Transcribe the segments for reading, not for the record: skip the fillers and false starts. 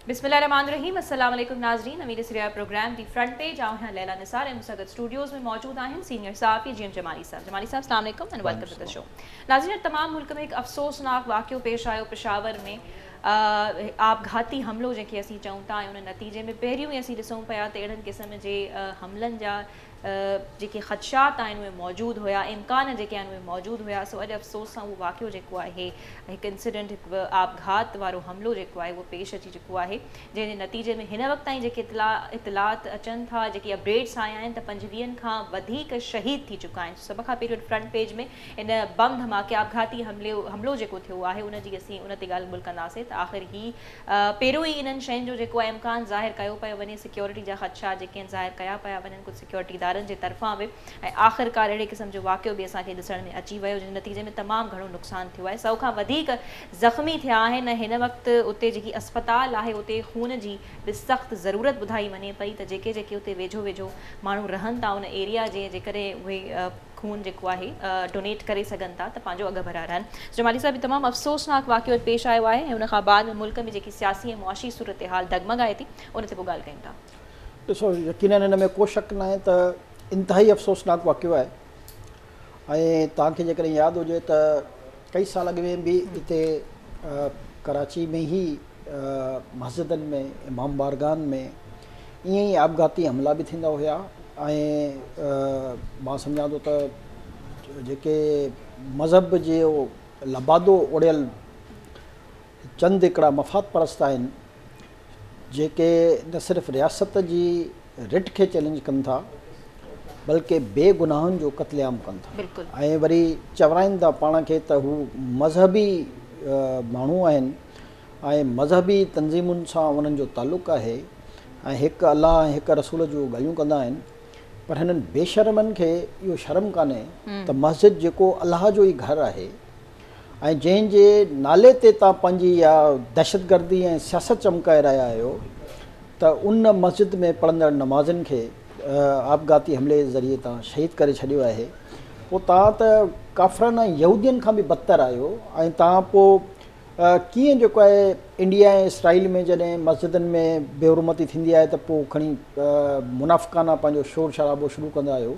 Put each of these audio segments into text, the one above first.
बिस्मिल्लाहिर्रहमानिर्रहीम। अस्सलाम वालेकुम नाज़रीन, अमीर सिरिया प्रोग्राम दी फ्रंट पेज आओ हैं लैला निसार ऐं मुसगत स्टूडियोज़ में मौजूद आहिनि सीनियर साहब जीएम जमाली साहब। अस्सलाम वालेकुम and welcome to the show. नाज़रीन, तमाम मुल्क में एक अफ़सोसनाक वाक़ियो पेश आयो पेशावर में आपघाती हमलो जैसे असीं चऊं था उन नतीजे में पहिरियों ई असीं ॾिसूं पिया त अहिड़नि क़िस्म जे हमलनि जा जेके ख़दशात आहिनि उहे मौजूदु हुया, इम्कान जेके आहिनि उहे मौजूदु हुया। सो अॼु अफ़सोस सां उहो वाक़ियो जेको आहे हिकु इंसिडेंट हिकु आपघात वारो हमलो जेको आहे उहो पेश अची चुको आहे, जंहिंजे नतीजे में हिन वक़्त ताईं जेके इतलात अचनि था, जेके अपडेट्स आया आहिनि त 25 खां वधीक शहीद थी चुका आहिनि। सभ खां पहिरियों फ्रंट पेज में इन बम धमाके आपघाती हमलो जेको थियो आहे उन जी असीं उन ते ॻाल्हि ॿोल कंदासीं त आख़िर ही पहिरियों ई इन्हनि शयुनि जो जेको आहे इम्कान ज़ाहिर कयो पियो वञे, सिक्योरिटी जा ख़दशा जेके आहिनि ज़ाहिर कया पिया वञनि कुझु सिक्योरिटी इदारनि जे तरफ़ां बि, ऐं आख़िरकार अहिड़े क़िस्म जो वाक़ियो बि असांखे ॾिसण में अची वियो जंहिंजे नतीजे में तमामु घणो नुक़सानु थियो आहे। 100 खां वधीक ज़ख़्मी थिया आहिनि। हिन वक़्तु उते जेकी अस्पताल आहे उते खून जी बि सख़्तु ज़रूरत ॿुधाई वञे पई त जेके जेके उते वेझो वेझो माण्हू रहनि था उन एरिया जे जेकॾहिं उहे खून जेको आहे डोनेट करे सघनि था त पंहिंजो अघु भरा रहनि। जमाली साहब, तमामु अफ़सोसनाक वाक़ियो पेश आयो आहे ऐं उनखां बाद में मुल्क में जेकी सियासी ऐं मुआशी सूरत हाल डगमगाए थी उन ते पोइ ॻाल्हि कयूं था। ॾिसो, यकीनन हिन में को शक न आहे त इंतिहाई अफ़सोसनाक वाक़ियो आहे। ऐं तव्हांखे जेकॾहिं यादि हुजे त कई साल अॻु में बि हिते कराची में ई मस्जिदनि में, इमाम बारगाहनि में ईअं ई आपघाती हमला बि थींदा हुया। ऐं मां सम्झां थो त जेके मज़हब जो लबादो उड़ियल चंद हिकिड़ा मफ़ाद परस्त आहिनि जेके न सिर्फ़ु रियासत जी रिट खे चैलेंज कनि था बल्कि बेगुनाहनि जो क़त्लेआम कनि था। ऐं वरी चवराइनि था पाण खे त हू मज़हबी माण्हू आहिनि ऐं मज़हबी तंज़ीमुनि सां उन्हनि जो तालुक़ु आहे ऐं हिकु अलाह ऐं हिकु रसूल जो ॻाल्हियूं कंदा आहिनि। पर हिननि बेशर्मनि खे इहो शर्म कान्हे त मस्जिद जेको अलाह जो ई घरु आहे ऐं जंहिंजे नाले ते तव्हां पंहिंजी इहा दहशतगर्दी ऐं सियासत चमकाए रहिया आहियो त उन मस्जिद में पढ़ंदड़ नमाज़िन खे आपघाती हमले जे ज़रिए तव्हां शहीद करे छॾियो आहे। पोइ तव्हां त काफ़रनि ऐं यहूदियुनि खां बि बदतर आहियो। ऐं तव्हां पोइ कीअं जेको आहे इंडिया ऐं इसराइल में जॾहिं मस्जिदनि में बेहुरमती थींदी आहे त पोइ खणी मुनाफ़िक़ाना पंहिंजो शोर शराबो शुरू कंदा आहियो।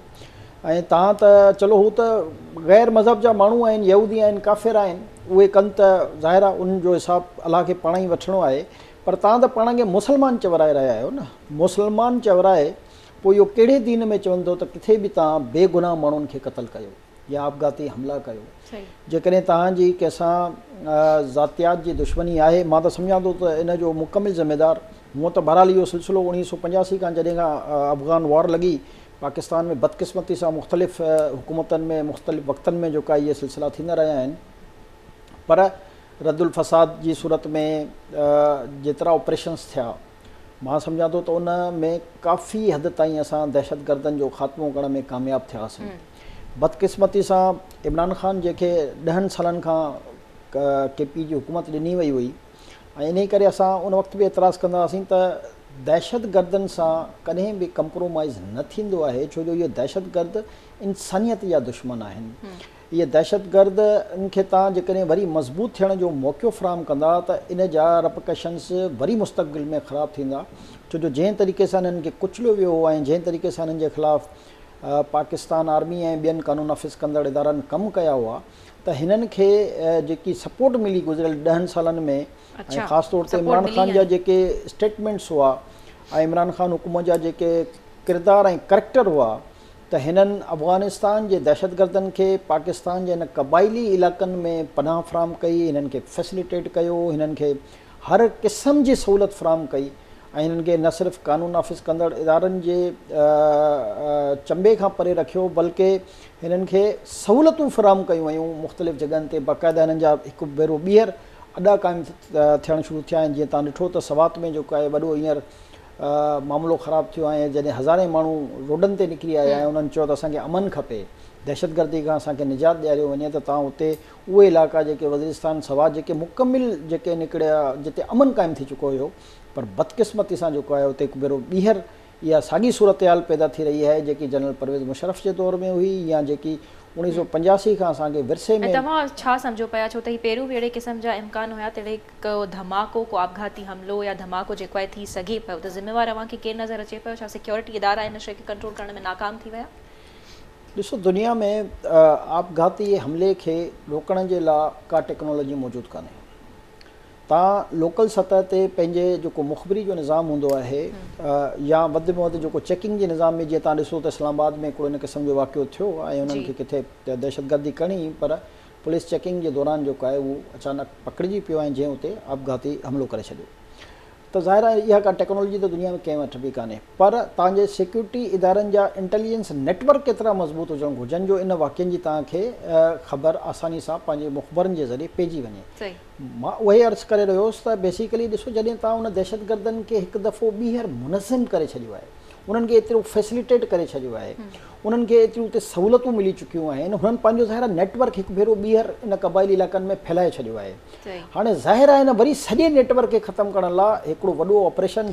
ऐं तव्हां त चलो हू त ग़ैर मज़हब जा माण्हू आहिनि, यहूदी आहिनि, काफ़िर आहिनि, उहे कनि त ज़ाहिर आहे उन्हनि जो हिसाबु अलाह खे पाण ई वठिणो आहे। पर तव्हां त पाण खे मुस्लमान चवराए रहिया आहियो न। मुस्लमान चवराए पोइ इहो कहिड़े दीन में चवंदो त किथे बि तव्हां बेगुनाह माण्हुनि खे क़तलु कयो या आपघाती हमला कयो। जेकॾहिं तव्हांजी कंहिंसां ज़ातियात जी दुश्मनी आहे, मां त सम्झां थो त इन जो मुकमिल ज़िम्मेदार हूअं त बहरहाल इहो सिलसिलो 1985 खां जॾहिं खां अफ़गान वॉर लॻी पाकिस्तान में बदकिस्मती सां मुख़्तलिफ़ हुकूमतनि में मुख़्तलिफ़ वक़्तनि में जेका इहे सिलसिला थींदा रहिया आहिनि। पर रद्दुल फ़साद जी सूरत में जेतिरा ऑपरेशन्स थिया, मां सम्झां थो त उन में काफ़ी हद ताईं असां दहशतगर्दनि जो ख़ात्मो करण में कामयाबु थियासीं। बदकिस्मती सां इमरान ख़ान जेके 10 सालनि खां KP जी हुकूमत ॾिनी वई हुई ऐं इन करे असां उन वक़्तु बि एतिराज़ु कंदा हुआसीं त दहशतगर्दनि सां कॾहिं बि कंप्रोमाइज़ न थींदो आहे, छो जो इहे दहशतगर्द इंसानियत जा दुश्मन आहिनि। इहे दहशतगर्दनि खे तव्हां जेकॾहिं वरी मज़बूत थियण जो मौक़ो फ़राहम कंदा त इन जा रपकशन्स वरी मुस्तक़बिल में ख़राबु थींदा। छो जो जंहिं तरीक़े सां हिननि खे कुचलियो वियो हो ऐं जंहिं तरीक़े सां हिननि जे ख़िलाफ़ु पाकिस्तान आर्मी ऐं ॿियनि कानून नाफ़िज़ कंदड़ इदारनि कमु कया हुआ त हिननि खे जेकी सपोर्ट मिली गुज़िरियल 10 सालनि में, ऐं ख़ासि तौर ते इमरान ख़ान जा जेके स्टेटमेंट्स हुआ ऐं इमरान ख़ान हुकूमत जा जेके किरदार ऐं करैक्टर हुआ, त हिननि अफ़गानिस्तान जे दहशतगर्दनि खे पाकिस्तान जे हिन क़बाइली इलाइक़नि में पनाह फ़राहम कई, हिननि खे फैसिलिटेट कयो, हिननि खे हर क़िस्म जी सहूलियत फ़राहम कई ऐं हिननि खे न सिर्फ़ु कानून नाफ़िज़ कंदड़ इदारनि जे चंबे खां परे रखियो बल्कि हिननि खे सहूलियतूं फ़राहम कयूं वयूं मुख़्तलिफ़ जॻहनि ते। बाक़ाइदा हिननि जा हिकु भेरो ॿीहर अॾा क़ाइमु थियणु शुरू थिया आहिनि। जीअं तव्हां ॾिठो त सवात में जेको आहे वॾो हींअर मामिलो ख़राबु थियो ऐं जॾहिं हज़ारे माण्हू रोडनि ते निकिरी आया ऐं उन्हनि चयो त असांखे अमन खपे, दहशतगर्दी खां असांखे निजात ॾियारियो वञे, त तव्हां उते उहे इलाइक़ा जेके वज़ीरिस्तान सवात जेके मुकमिल जेके निकिरिया जिते अमन क़ाइमु थी चुको हुयो, पर बदकिस्मती सां जेको आहे उते हिकु भेरो ॿीहर इहा साॻी सूरत हाल पैदा थी रही आहे जेकी जनरल परवेज़ मुशर्रफ जे दौर में हुई या जेकी 1985 खां असांखे विरसे में। तव्हां छा सम्झो पिया, छो त ही पहिरियों बि अहिड़े क़िस्म जा इम्कान हुया त को धमाको, को आपघाती हमलो या धमाको जेको आहे थी सघे पियो, त ज़िम्मेवार अव्हांखे केरु नज़र अचे पियो? छा सिक्योरिटी इदारा इन शइ खे कंट्रोल करण में नाकाम थी विया? ॾिसो, दुनिया में आपघाती हमले खे रोकण जे लाइ का टेक्नोलॉजी मौजूदु कान्हे। तव्हां लोकल सतह ते पंहिंजे जेको मुख़बिरी जो निज़ाम हूंदो आहे या वधि में वधि जेको चेकिंग जे निज़ाम में, जीअं तव्हां ॾिसो त इस्लामाबाद में हिकिड़ो इन क़िस्म जो वाक़ियो थियो ऐं उन्हनि खे किथे दहशतगर्दी करणी, पर पुलिस चेकिंग जे दौरान जेको आहे उहो अचानक पकड़िजी पियो ऐं जंहिं उते आपघाती हमलो करे छॾियो। त ज़ाहिर आहे इहा का टेक्नोलॉजी त दुनिया में कंहिं वटि बि कान्हे, पर तव्हांजे सिक्योरिटी इदारनि जा इंटेलिजेंस नेटवर्क केतिरा मज़बूत हुजणु घुरिजनि जो इन वाक़ियनि जी तव्हांखे ख़बर आसानी सां पंहिंजे मुख़बरनि जे ज़रिए पइजी वञे। मां उहे अर्ज़ु करे रहियो हुउसि त बेसिकली ॾिसो, जॾहिं तव्हां उन दहशतगर्दनि खे हिकु दफ़ो ॿीहर मुनज़िम करे छॾियो आहे, उन्हनि खे एतिरो फैसिलिटेट करे छॾियो आहे, उन्हनि खे एतिरियूं उते सहूलियतूं मिली चुकियूं आहिनि, हुननि पंहिंजो ज़ाहिर नेटवर्क हिकु भेरो ॿीहर इन क़बाइली इलाइक़नि में फैलाए छॾियो आहे। हाणे ज़ाहिर आहे न वरी सॼे नेटवर्क खे ख़तमु करण लाइ हिकिड़ो वॾो ऑपरेशन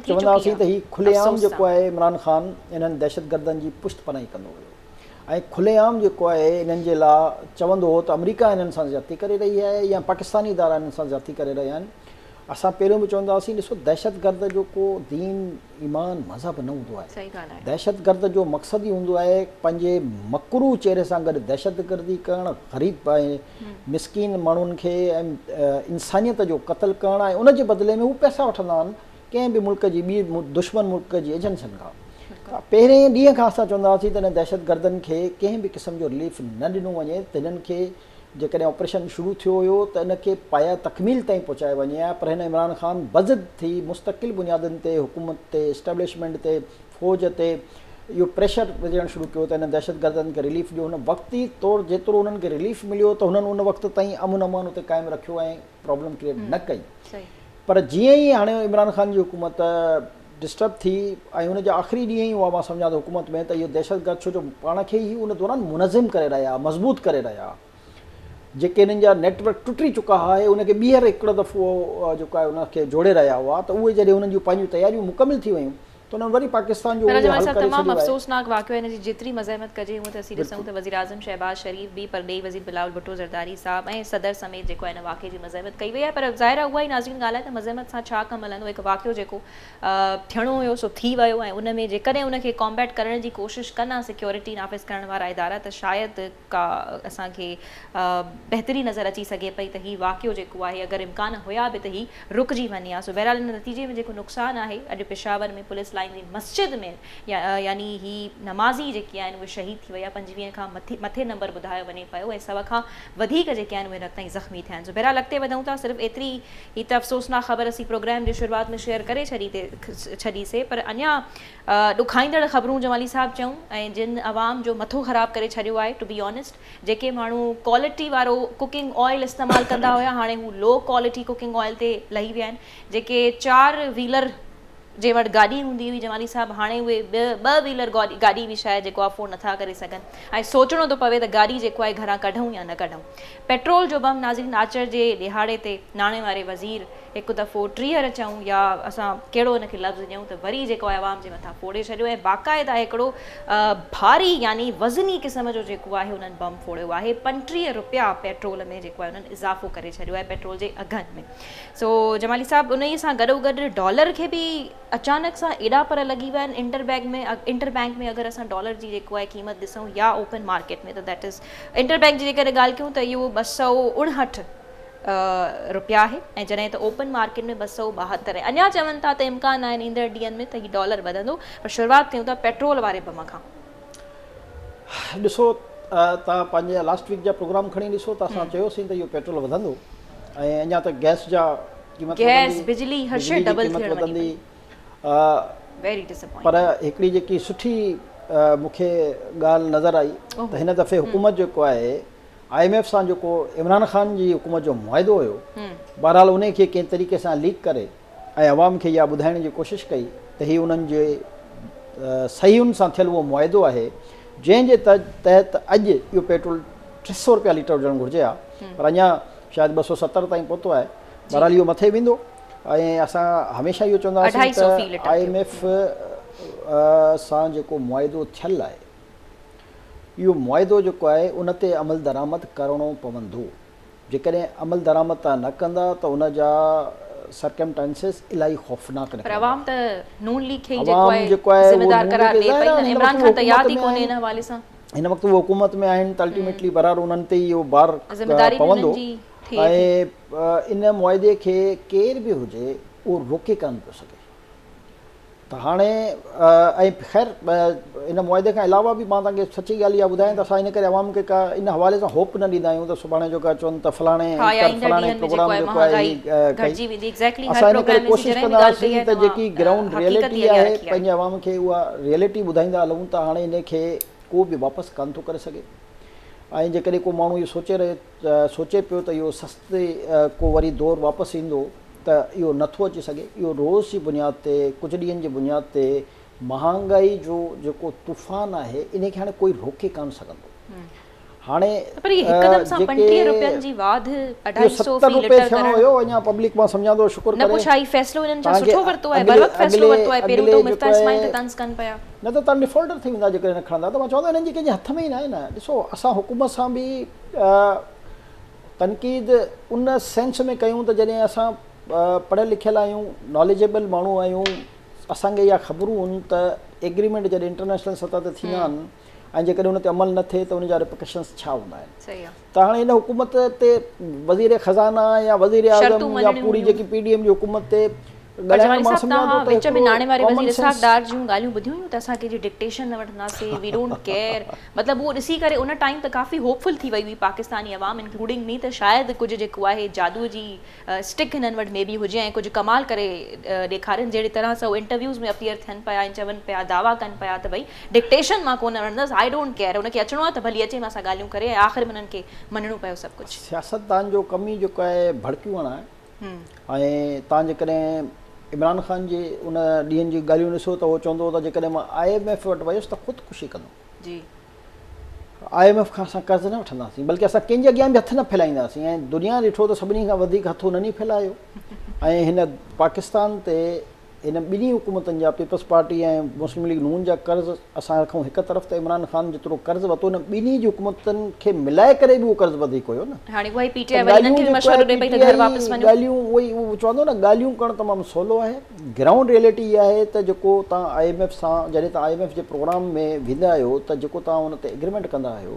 चवंदासीं त हीउ खुलेआम जेको आहे इमरान ख़ान इन्हनि दहशतगर्दनि जी पुष्टपनाही कंदो हुयो ऐं खुलेआम जेको आहे इन्हनि जे लाइ चवंदो हो त अमेरिका इन्हनि सां ज़्यादती करे रही आहे या पाकिस्तानी इदारा इन्हनि सां ज़्यादती करे रहिया आहिनि। असां पहिरियों बि चवंदा हुआसीं, ॾिसो, दहशतगर्द जो को दीन ईमान मज़हब न हूंदो आहे। दहशतगर्द जो मक़सदु ई हूंदो आहे पंहिंजे मकरू चेहरे सां गॾु दहशतगर्दी करणु, ग़रीब ऐं मिसकीन माण्हुनि खे ऐं इंसानियत जो क़त्ल करणु, ऐं उनजे बदिले में हू पैसा वठंदा आहिनि कंहिं बि मुल्क जी ॿी दुश्मन मुल्क जी एजेंसियुनि खां। पहिरें ॾींहं खां असां चवंदा हुआसीं त हिन दहशतगर्दनि खे कंहिं बि क़िस्म जो रिलीफ न ॾिनो वञे, त हिननि खे जेकॾहिं ऑपरेशन शुरू थियो हुयो त इनखे पाया तकमील ताईं पहुचाए वञे आहे, पर हिन इमरान ख़ान बज़द थी मुस्तक़िल बुनियादुनि ते, हुकूमत ते, इस्टेब्लिशमेंट ते, फ़ौज ते इहो प्रेशर विझणु शुरू कयो त हिन दहशतगर्दनि खे रिलीफ ॾियो। हुन वक़्ती तौरु जेतिरो हुननि खे रिलीफ मिलियो त हुननि उन वक़्त ताईं अमन अमान उते क़ाइमु रखियो ऐं प्रॉब्लम क्रिएट न कई। पर जीअं ई हाणे इमरान ख़ान जी हुकूमत डिस्टर्ब थी ऐं हुनजा आख़िरी ॾींहं ई उहा मां सम्झां थो हुकूमत में त इहो दहशतगर्द छो जो पाण खे ई उन दौरान मुनज़िम करे रहिया, मज़बूत करे रहिया, जेके हिननि जा नेटवर्क टुटी चुका आहे उनखे ॿीहर हिकिड़ो दफ़ो जेको आहे उनखे जोड़े रहिया हुआ, त उहे जॾहिं हुननि जूं पंहिंजियूं तयारियूं मुकमिल थी वयूं त उन्हनि वरी पाकिस्तान जो तमामु अफ़सोसनाक वाक़ियो आहे। हिन जी जेतिरी मज़ाहमत कजे हूअं त असीं ॾिसूं त वज़ीर आज़म शहबाज शरीफ़ बि, परॾेही वज़ीर बिलावल भुट्टो ज़रदारी साहब ऐं सदर समेत जेको आहे हिन वाक़िए जी मज़ाहमत कई वई आहे। पर ज़ाहिर आहे उहा ई नाज़रीन ॻाल्हि आहे त मज़ाहमत सां छा कमु हलंदो। हिकु वाक़ियो जेको थियणो हुयो सो थी वियो ऐं उन में जेकॾहिं उनखे कॉम्बैट करण जी कोशिशि कनि सिक्योरिटी नाफ़िज़ करण वारा इदारा, त शायदि का असांखे बहितरी नज़र अची सघे पई त हीउ वाक़ियो जेको आहे अगरि इम्कान हुया बि त हीउ रुकिजी वञे आहे। सो बहरहाल हिन नतीजे में जेको नुक़सानु आहे, अॼु पेशावर में पुलिस लाइन जी मस्जिद में यानी ही नमाज़ी जेके आहिनि उहे शहीद थी विया, 25 खां मथे नंबर ॿुधायो वञे पियो ऐं 100 खां वधीक जेके आहिनि उहे रत ताईं ज़ख़्मी थिया आहिनि। सो बहरहाल अॻिते वधूं था। सिर्फ़ु एतिरी ही त अफ़सोसनाक ख़बर असीं प्रोग्राम जी शुरूआत में शेयर करे छॾीसीं, पर अञा ॾुखाईंदड़ ख़बरूं जमाली साहिबु चयूं ऐं जिन अवाम जो मथो ख़राबु करे छॾियो आहे। टू बी ऑनेस्ट, जेके माण्हू क्वालिटी वारो कुकिंग ऑयल इस्तेमालु कंदा हुया, हाणे हू लो क्वालिटी कुकिंग ऑयल ते लही विया आहिनि। जेके 4 व्हीलर जे वटि गाॾी हूंदी हुई जमाली साहिबु, हाणे उहे ॿ व्हीलर गाॾी बि शायदि जेको अफोर्ड नथा करे सघनि ऐं सोचणो थो पवे त गाॾी जेको आहे घरां कढूं या न कढूं। पेट्रोल जो बम नाज़रीन आचर जे ॾिहाड़े ते नाणे वारे वज़ीर हिकु दफ़ो टीहर चऊं या असां कहिड़ो हिनखे लफ़्ज़ ॾियूं त वरी जेको आहे आवाम जे मथां फोड़े छॾियो ऐं बाक़ाइदा हिकिड़ो भारी यानी वज़नी क़िस्म जो जेको आहे हुननि बम फोड़ियो आहे। 35 रुपया पेट्रोल में जेको आहे हुननि इज़ाफ़ो करे छॾियो आहे पेट्रोल जे अघनि में। सो जमाली साहिबु उन ई सां गॾोगॾु डॉलर खे बि अचानक सां एॾा पर लॻी विया आहिनि। इंटरबैंक में अगरि असां डॉलर जी जेको आहे क़ीमत ॾिसूं या ओपन मार्केट में, त दैट इज़ इंटरबैंक जी जेकॾहिं ॻाल्हि कयूं त इहो 259 रुपया आहे ऐं जॾहिं त ओपन मार्केट में 272 आहे। अञा चवनि था त इम्कान आहिनि ईंदड़ ॾींहंनि में त हीउ डॉलर वधंदो, पर शुरूआति कयूं था पेट्रोल वारे बम खां। ॾिसो, तव्हां पंहिंजे लास्ट वीक जा प्रोग्राम खणी ॾिसो त असां चयोसीं त इहो पेट्रोल वधंदो ऐं अञा त गैस जा बिजली हर शइ डबल वधंदी। पर हिकिड़ी जेकी सुठी मूंखे ॻाल्हि नज़र आई त हिन दफ़े हुकूमत जेको आहे IMF सां जेको इमरान ख़ान जी हुकूमत जो मुआइदो हुयो, बहरहाल उन खे कंहिं तरीक़े सां लीक करे ऐं अवाम खे इहा ॿुधाइण जी कोशिशि कई त हीउ उन्हनि जे सहीयुनि सां थियल उहो मुआइदो आहे जंहिंजे तहत अॼु इहो पेट्रोल 300 रुपया लीटर हुजणु घुरिजे आहे, पर अञा शायदि 270 ताईं पहुतो आहे। बहरहाल इहो मथे वेंदो ऐं असां हमेशह इहो चवंदा हुआसीं 250 फी लीटर त IMF सां जेको मुआइदो थियलु आहे इहो मुआइदो जेको आहे उन ते अमल दरामद करिणो पवंदो। जेकॾहिं अमल दरामद तव्हां न कंदा त उन जा सर्कमस्टेंसेस इलाही ख़ौफ़नाक पर अवाम त नून लीग खे अवाम जेको आहे ज़िम्मेदार करार ॾे पई न, इमरान खान त यादि ई कोन्हे इन हवाले सां। हिन वक़्तु उहे हुकूमत में आहिनि त अल्टीमेटली बराबरि उन्हनि ते इहो बार ज़िम्मेदारी पवंदो जी थिए ऐं इन मुआइदे खे केर बि हुजे उहो रोके कान पियो सघे। त हाणे ऐं ख़ैर इन मुआइदे खां अलावा बि मां तव्हांखे सची ॻाल्हि इहा ॿुधायां त असां इन करे अवाम खे का इन हवाले सां होप न ॾींदा आहियूं त सुभाणे जेका चवनि त फलाणे प्रोग्राम जेको आहे असां इन करे कोशिशि कंदा हुआसीं त जेकी ग्राउंड रियलिटी आहे पंहिंजे अवाम खे उहा रियलिटी ॿुधाईंदा हलूं त हाणे इन खे को बि वापसि कान थो करे सघे। ऐं जेकॾहिं को माण्हू इहो सोचे पियो त इहो सस्ते को वरी दौर वापसि ईंदो त इहो नथो अची सघे। इहो रोज़ जी बुनियाद ते कुझु ॾींहंनि जी बुनियाद ते महांगाई जो जेको तूफ़ान आहे इन खे हाणे कोई रोके कान सघंदो। हाणे हुयो अञा पब्लिक मां सम्झां थो शुक्र करे न त तव्हां डिफॉल्टर थी वेंदा जेकॾहिं न खणंदा। त मां चवंदो हिननि जी कंहिंजे हथ में ई न आहे न। ॾिसो असां हुकूमत सां बि तनक़ीद उन सेंस में कयूं त जॾहिं असां पढ़ियल लिखियल आहियूं, नॉलेजेबल माण्हू आहियूं, असांखे इहा ख़बरूं आहिनि त एग्रीमेंट जॾहिं इंटरनेशनल सतह ते थींदा आहिनि ऐं जेकॾहिं उन ते अमल न थिए त उनजा रिप्रिकॉशन्स छा हूंदा आहिनि। त हाणे हिन हुकूमत ते वज़ीर ख़ज़ाना या वज़ीर आज़म या पूरी जेकी PDM जी हुकूमत ते विच में नाणे वारे वज़ीर इस्हाक़ डार जूं ॻाल्हियूं ॿुधियूं हुयूं त असां कंहिंजी डिक्टेशन न वठंदासीं, वी डोंट केयर। मतिलबु उहो ॾिसी करे उन टाइम त काफ़ी होपफुल थी वई हुई पाकिस्तानी अवाम इंक्लूडिंग मी त शायदि कुझु जेको आहे जादू जी स्टिक हिननि वटि में बि हुजे ऐं कुझु कमाल करे ॾेखारनि। जहिड़ी तरह सां उहे इंटरव्यूज़ में अपीयर थियनि पिया ऐं चवनि पिया, दावा कनि पिया त भई डिक्टेशन मां कोन वठंदसि, आई डोंट केयर, हुनखे अचिणो आहे त भली अचे मां सां ॻाल्हियूं करे। ऐं आख़िर में हुननि खे मञणो पियो सभु कुझु। सियासतदान जो कम ई जेको आहे भड़कियूं आहे। ऐं तव्हां जेकॾहिं इमरान ख़ान जे उन ॾींहंनि जी ॻाल्हियूं ॾिसो त उहो चवंदो हो त जेकॾहिं मां IMF वटि वियुसि त ख़ुदकुशी कंदुमि जी। IMF खां असां कर्ज़ु न वठंदासीं, बल्कि असां कंहिंजे अॻियां बि हथु न फैलाईंदासीं। ऐं दुनिया ॾिठो त सभिनी खां वधीक हथु उन्हनि ई फैलायो। ऐं हिन पाकिस्तान ते हिन ॿिन्ही हुकूमतनि जा पीपल्स पार्टी ऐं मुस्लिम लीग नून जा कर्ज़ असां रखूं हिकु तरफ़ त इमरान ख़ान जेतिरो कर्ज़ु वरितो न ॿिन्ही जी हुकूमतनि खे मिलाए करे बि उहो कर्ज़ु वधीक हुयो न। ॻाल्हियूं चवंदो न ॻाल्हियूं करणु तमामु सवलो आहे। ग्राउंड रियलिटी इहा आहे त जेको तव्हां IMF सां जॾहिं तव्हां IMF जे प्रोग्राम में वेंदा आहियो त जेको तव्हां हुन ते एग्रीमेंट कंदा आहियो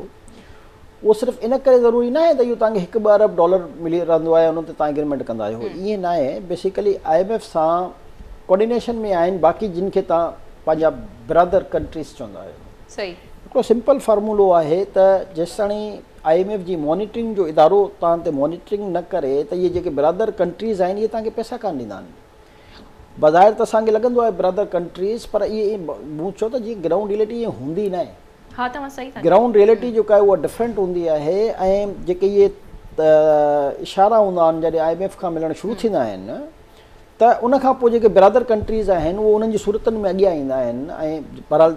उहो सिर्फ़ु इन करे ज़रूरी न आहे त इहो तव्हांखे $1 अरब मिली रहंदो आहे उन ते तव्हां एग्रीमेंट कंदा आहियो। ईअं न आहे। बेसिकली IMF सां कोऑर्डिनेशन में आहिनि बाक़ी जिन खे तव्हां पंहिंजा ब्रदर कंट्रीज़ चवंदा आहियो। सही हिकिड़ो सिंपल फार्मूलो आहे त जेसि ताईं IMF जी मॉनिटरिंग जो इदारो तव्हां ते मॉनिटरिंग न करे त इहे जेके ब्रदर कंट्रीज़ आहिनि इहे तव्हांखे पैसा कान ॾींदा आहिनि। बज़ाहिर त असांखे लॻंदो आहे ब्रदर कंट्रीज़, पर इहे मूं चयो त जीअं ग्राउंड रियलिटी ईअं हूंदी न आहे। हा तव्हां सही था। ग्राउंड रियलिटी जेका आहे उहा डिफरेंट हूंदी आहे। ऐं जेके इहे इशारा हूंदा आहिनि जॾहिं IMF खां मिलणु शुरू थींदा आहिनि त उनखां पोइ जेके ब्रदर कंट्रीज़ आहिनि उहे उन्हनि जी सूरतनि में अॻियां ईंदा आहिनि। ऐं बहरहाल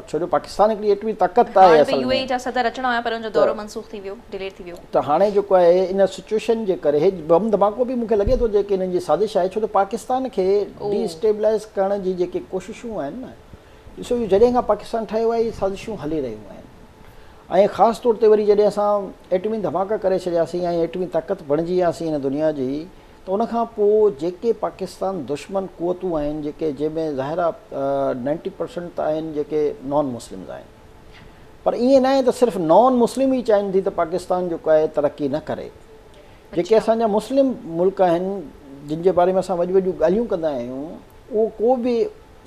छो जो पाकिस्तान हिकिड़ी एतिरी ताक़त आहे त हाणे जेको आहे इन सिचुएशन जे करे बम धमाको बि मूंखे लॻे थो जेके हिननि जी साज़िश आहे, छो त पाकिस्तान खे डिस्टेबलाइज़ करण जी जेके कोशिशूं आहिनि न, ॾिसो इहो जॾहिं खां पाकिस्तान ठहियो आहे इहे साज़िशूं हली रहियूं आहिनि। ऐं ख़ासि तौर ते वरी जॾहिं असां एटमी धमाका करे छॾियासीं ऐं एटमी ताक़त बणिजी वियासीं हिन दुनिया जी, त उनखां पोइ जेके पाकिस्तान दुश्मन क़ुवतूं आहिनि जेके जंहिंमें ज़ाहिर आहे 90% त आहिनि जेके नॉन मुस्लिम्स आहिनि, पर ईअं न आहे त सिर्फ़ु नॉन मुस्लिम ई चाहिनि थी त पाकिस्तान जेको आहे तरक़ी न करे। जेके असांजा मुस्लिम मुल्क आहिनि जिन जे बारे में असां वॾियूं वॾियूं ॻाल्हियूं कंदा आहियूं उहो को बि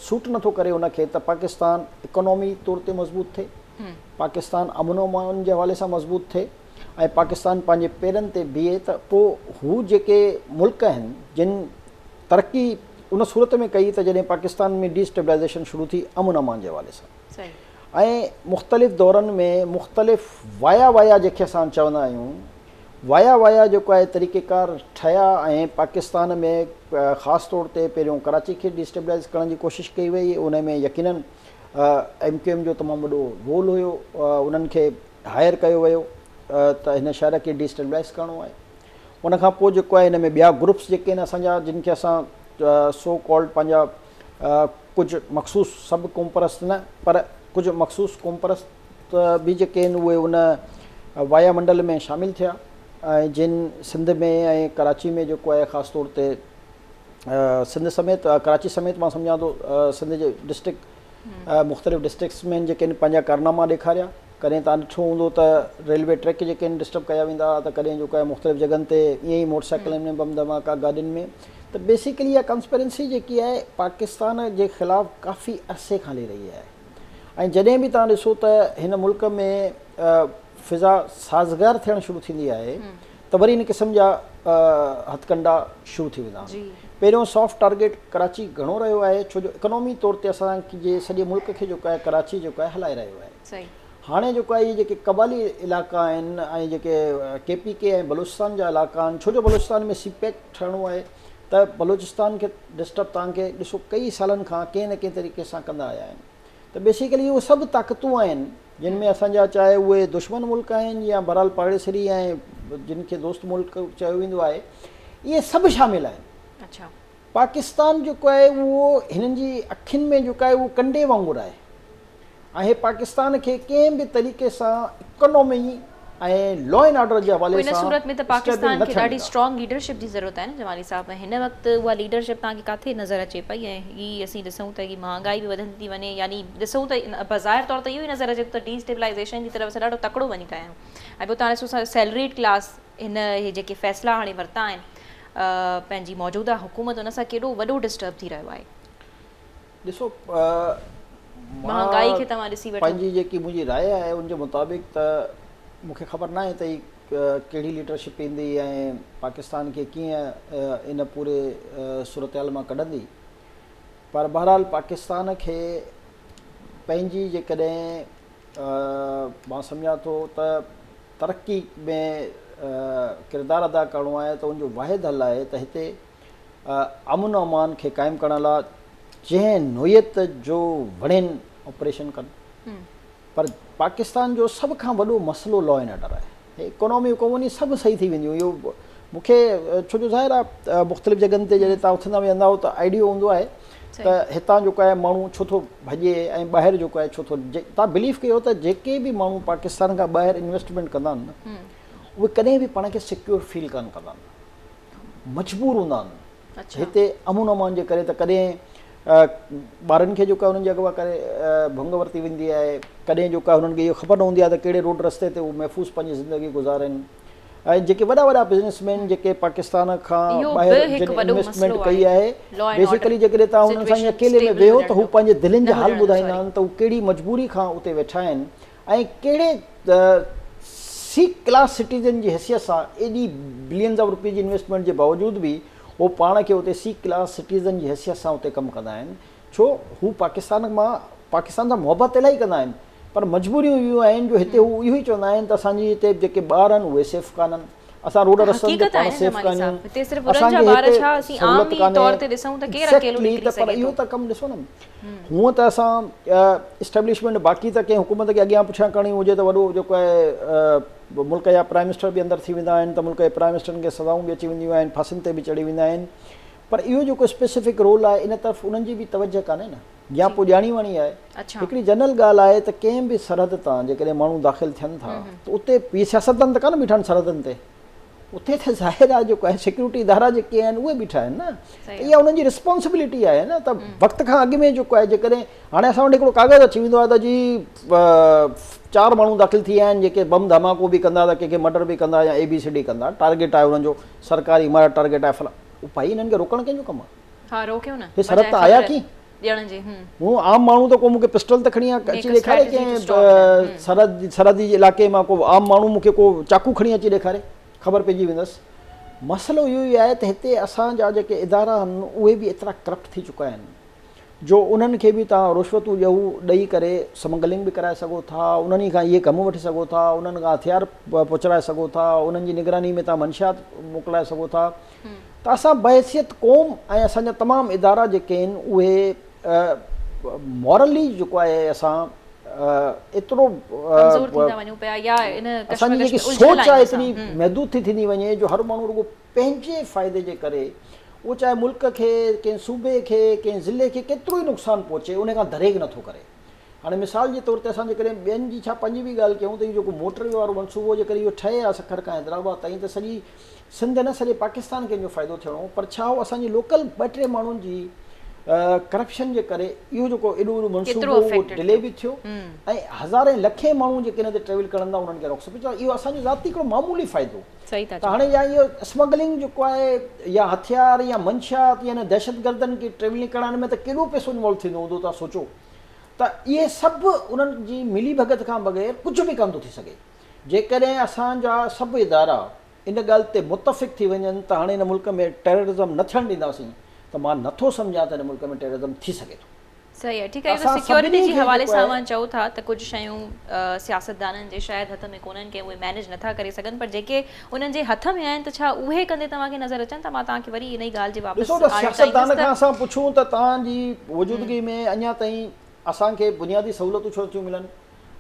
सूट नथो करे उनखे त पाकिस्तान इकोनॉमी तौर ते मज़बूत थिए, पाकिस्तान अमन अमान जे हवाले सां मज़बूत थिए ऐं पाकिस्तान पंहिंजे पेरनि ते बीहे, त पोइ हू जेके मुल्क आहिनि जिन तरक़ी उन सूरत में कई त जॾहिं पाकिस्तान में डिस्टेबलाइज़ेशन शुरू थी अमन अमान जे हवाले सां ऐं मुख़्तलिफ़ दौरनि में मुख़्तलिफ़ वाया जंहिंखे असां चवंदा आहियूं वाया जेको आहे तरीक़ेकार ठहिया ऐं पाकिस्तान में ख़ासि तौर ते पहिरियों कराची खे डिस्टेबलाइज़ करण जी कोशिशि कई वई। उन में यकीनन MQM जो तमामु वॾो रोल हुयो। उन्हनि खे हायर कयो वियो त हिन शहर खे डिस्टेबलाइज़ करिणो आहे। उन खां पोइ जेको आहे हिन में ॿिया ग्रुप्स जेके आहिनि असांजा जिन खे असां सो कॉल्ड पंहिंजा कुझु मख़सूस सभु क़ौम परस्त न पर कुझु मख़सूस क़ौम परस्त बि जेके आहिनि उहे उन वायामंडल में शामिलु थिया ऐं जिन सिंध में ऐं कराची में जेको आहे ख़ासि तौर ते सिंध समेत कराची समेत मां सम्झां थो सिंध जे डिस्ट्रिक्ट मुख़्तलिफ़ डिस्ट्रिक्ट्स में जेके आहिनि पंहिंजा कारनामा ॾेखारिया। कॾहिं तव्हां ॾिठो हूंदो त रेलवे ट्रैक जेके आहिनि डिस्टर्ब कया वेंदा हुआ, त कॾहिं जेको आहे मुख़्तलिफ़ जॻहनि ते ईअं ई मोटरसाइकिलनि में बम धमाका गाॾियुनि में। त बेसिकली इहा कंस्पेरेंसी जेकी आहे पाकिस्तान जे ख़िलाफ़ु काफ़ी अरसे खां हली रही आहे ऐं जॾहिं बि तव्हां ॾिसो त हिन मुल्क में फ़िज़ा साज़गार थियणु शुरू थींदी आहे त वरी इन क़िस्म जा हथकंडा शुरू थी वेंदा आहिनि। पहिरियों सॉफ्ट टारगेट कराची घणो रहियो आहे छो जो इकोनॉमी तौर ते असांजे सॼे मुल्क खे जेको आहे कराची जेको आहे हलाए रहियो आहे। हाणे जेको आहे इहे जेके कबाली इलाइक़ा आहिनि ऐं जेके KPK ऐं बलूचिस्तान जा इलाइक़ा आहिनि, छो जो बलूचिस्तान में CPEC ठहिणो आहे त बलूचिस्तान खे डिस्टर्ब तव्हांखे ॾिसो कई सालनि खां कंहिं न कंहिं तरीक़े सां कंदा आया आहिनि। त बेसिकली उहे सभु ताक़तूं आहिनि जिन में असांजा चाहे उहे दुश्मन मुल्क आहिनि या बहरहाल पाड़ेसरी ऐं जिन खे दोस्त मुल्क चयो वेंदो आहे, इहे सभु शामिलु आहिनि। अच्छा, पाकिस्तान जेको आहे उहो हिननि जी अखियुनि में जेको आहे उहो कंडे वांगुरु आहे ऐं हे पाकिस्तान खे कंहिं बि तरीक़े सां इकोनॉमी ऐं लॉ एंड ऑर्डर जे हवाले सां इन सूरत में त पाकिस्तान खे ॾाढी स्ट्रॉन्ग लीडरशिप जी ज़रूरत आहे न जमाली साहब। हिन वक़्तु उहा लीडरशिप तव्हांखे किथे नज़र अचे पई ऐं हीअ असीं ॾिसूं था कि महांगाई बि वधंदी थी वञे, यानी ॾिसूं त बज़ाहिर तौर ते इहो ई नज़र अचे त डिस्टेबलाइज़ेशन जी तरफ़ सां ॾाढो तकिड़ो वञी रहिया आहियूं। ऐं पोइ तव्हां ॾिसो सैलरीड क्लास हिन जेके फ़ैसिला हाणे वरिता आहिनि पंहिंजी मौजूदा हुकूमत उन सां केॾो वॾो डिस्टर्ब थी रहियो आहे। ॾिसो महांगाई खे तव्हां ॾिसी वठो, पंहिंजी जेकी मुंहिंजी राय आहे उनजे मुताबिक़ त मूंखे ख़बर न आहे त ही कहिड़ी लीडरशिप ईंदी ऐं पाकिस्तान खे कीअं इन पूरे सूरतहाल मां कढंदी, पर बहरहाल पाकिस्तान खे पंहिंजी जेकॾहिं मां सम्झां थो त तरक़ी में किरदारु अदा करिणो आहे त उनजो वाहिद हल आहे त हिते अमन अमान खे क़ाइमु करण लाइ जंहिं नोयत जो वणेनि ऑपरेशन कनि। पर पाकिस्तान जो सभ खां वॾो मसइलो लॉ एंड ऑर्डर आहे। इकोनॉमी वकोनॉमी सभु सही थी वेंदियूं। इहो मूंखे छो जो ज़ाहिर आहे मुख़्तलिफ़ जॻहनि ते जॾहिं तव्हां उथंदा वेहंदा हो त आइडियो हूंदो आहे त हितां जेको आहे माण्हू छो थो भॼे ऐं ॿाहिरि जेको आहे छो थो तव्हां बिलीव कयो त जेके बि माण्हू पाकिस्तान खां ॿाहिरि इन्वेस्टमेंट कंदा आहिनि न उहे कॾहिं बि पाण खे सिक्योर फील कोन कंदा आहिनि, मजबूर हूंदा आहिनि। हिते अमन अमान जे करे त कॾहिं ॿारनि खे जेको आहे उन्हनि जे अॻिवां करे भंग वरिती वेंदी आहे, कॾहिं जेको आहे हुननि खे इहो ख़बर न हूंदी आहे त कहिड़े रोड रस्ते ते उहे महफ़ूज़ पंहिंजी ज़िंदगी गुज़ारनि। ऐं जेके वॾा वॾा बिज़नेसमैन जेके पाकिस्तान खां ॿाहिरि इन्वेस्टमेंट कई आहे, बेसिकली जेकॾहिं तव्हां हुननि सां ईअं अकेले में वेहो त हू पंहिंजे दिलनि जा हाल ॿुधाईंदा आहिनि त हू कहिड़ी मजबूरी खां उते वेठा आहिनि ऐं कहिड़े C क्लास सिटीज़न जी हैसियत सां एॾी बिलियंस ऑफ रुपीज़ जी इन्वेस्टमेंट जे बावजूदि बि उहो पाण खे उते C क्लास सिटीज़न जी हैसियत सां उते कमु कंदा आहिनि। छो हू पाकिस्तान सां मुहबत इलाही कंदा आहिनि, पर मजबूरियूं इहो आहिनि जो हिते हू इहो ई चवंदा आहिनि त असांजी हिते जेके ॿार आहिनि उहे सेफ कान्हनि, असां रोड रस्तनि ते पाण सेफ कान्हूं, पर इहो त कमु ॾिसो न। हूअं त असां इस्टेब्लिशमेंट बाक़ी त कंहिं हुकूमत खे अॻियां पुठियां करणी हुजे त वॾो जेको आहे मुल्क जा प्राइम मिनिस्टर बि अंदरि थी वेंदा आहिनि त मुल्क जे प्राइम मिनिस्टरनि खे सज़ाऊं बि अची वेंदियूं आहिनि, फांसियुनि ते बि चढ़ी वेंदा आहिनि। पर इहो जेको स्पेसिफिक रोल आहे इन तरफ़ उन्हनि जी बि तवजह कान्हे न, या पोइ ॼाणी वणी आहे। हिकिड़ी जनरल ॻाल्हि आहे त कंहिं बि सरहद तां जेकॾहिं माण्हू दाख़िल थियनि था त उते ॿी सियासतदान त कान बीठा आहिनि सरहदनि ते, उते त ज़ाहिर आहे जेको आहे सिक्योरिटी इदारा जेके आहिनि उहे बीठा आहिनि न। इहा उन्हनि जी रिस्पॉन्सिबिलिटी आहे न त वक़्त खां अॻु में जेको आहे जेकॾहिं हाणे असां वटि हिकिड़ो कागज़ अची वेंदो आहे त जी 4 माण्हू दाख़िल थी विया आहिनि जेके बम धमाको बि कंदा त कंहिंखे मर्डर बि कंदा या ABCD कंदा, टारगेट आहे हुननि जो सरकारी इमारत टारगेट आहे फला, भाई हिननि खे रोकणु कंहिंजो कमु आहे? हे सरहद त आया कीअं? हूअं आम माण्हू त को मूंखे पिस्टल त खणी अची ॾेखारे कंहिं सरहदी इलाइक़े मां को आम माण्हू मूंखे को चाकू खणी अची ॾेखारे, ख़बर पइजी वेंदसि। मसइलो इहो ई आहे त हिते असांजा जेके इदारा आहिनि उहे बि एतिरा करप्ट थी चुका आहिनि जो उन्हनि खे बि तव्हां रुश्वतूं ॾेई करे स्मगलिंग बि कराए सघो था, उन्हनि खां इहे कमु वठी सघो था, उन्हनि खां हथियार पहुचाए सघो था, उन्हनि जी निगरानी में तव्हां मंशियात मोकिलाए सघो था। त असां बहसियत क़ौम ऐं असांजा तमामु इदारा जेके आहिनि उहे मॉरली जेको आहे असां एतिरो कमज़ोर थींदा वञूं पिया या इन असांजी जेकी कश्मकश में सोच उलझियल आहे आहियूं एतिरी असां। महदूद थी थींदी वञे जो हर माण्हू रुॻो पंहिंजे फ़ाइदे जे करे उहो चाहे मुल्क खे कंहिं सूबे खे कंहिं ज़िले खे केतिरो ई नुक़सानु पहुचे उन खां दरेग नथो करे। हाणे मिसाल जे तौर ते असां जेकॾहिं ॿियनि जी छा पंहिंजी बि ॻाल्हि कयूं त इहो जेको मोटरवे वारो मनसूबो जेकॾहिं इहो ठहे आहे सखर खां हैदराबाद ताईं त सॼी सिंध न सॼे पाकिस्तान खे इनजो फ़ाइदो थियणो, पर छा उहो असांजी लोकल 2-3 माण्हुनि जी करप्शन जे करे इहो जेको एॾो वॾो मनसूबो उहो डिले बि थियो ऐं हज़ारे लखे माण्हू जेके हिन ते ट्रेवल करंदा उन्हनि खे रोक सघे। इहो असांजो ज़ाती हिकिड़ो मामूली फ़ाइदो। सही था त हाणे या इहो स्मगलिंग जेको आहे या हथियार या मंशियात या दहशतगर्दनि खे ट्रेवलिंग कराइण में त केॾो पैसो इन्वॉल्व थींदो हूंदो, तव्हां सोचो त इहे सभु उन्हनि जी मिली भगत खां बग़ैर कुझु बि कोन थो थी सघे। जेकॾहिं असांजा सभु इदारा इन ॻाल्हि ते मुतफ़िक़ थी वञनि त हाणे हिन मुल्क में टेररिज़म न थियणु ॾींदासीं त मां नथो सम्झां त हिन मुल्क में टेररिज़म थी सघे थो। सही आहे, ठीकु आहे। सिक्योरिटी जे हवाले सां मां चओ था त कुझु शयूं सियासतदाननि जे शायदि हथ में कोन्हनि के उहे मैनेज नथा करे सघनि, पर जेके उन्हनि जे हथ में आहिनि त छा उहे कंदे तव्हांखे नज़र अचनि? त मां तव्हांखे वरी इन ई ॻाल्हि जे वापसि ॾिसो त सियासतदान खां असां पुछूं त तव्हांजी मौजूदगी में अञा ताईं असांखे बुनियादी सहूलियतूं छो नथियूं मिलनि?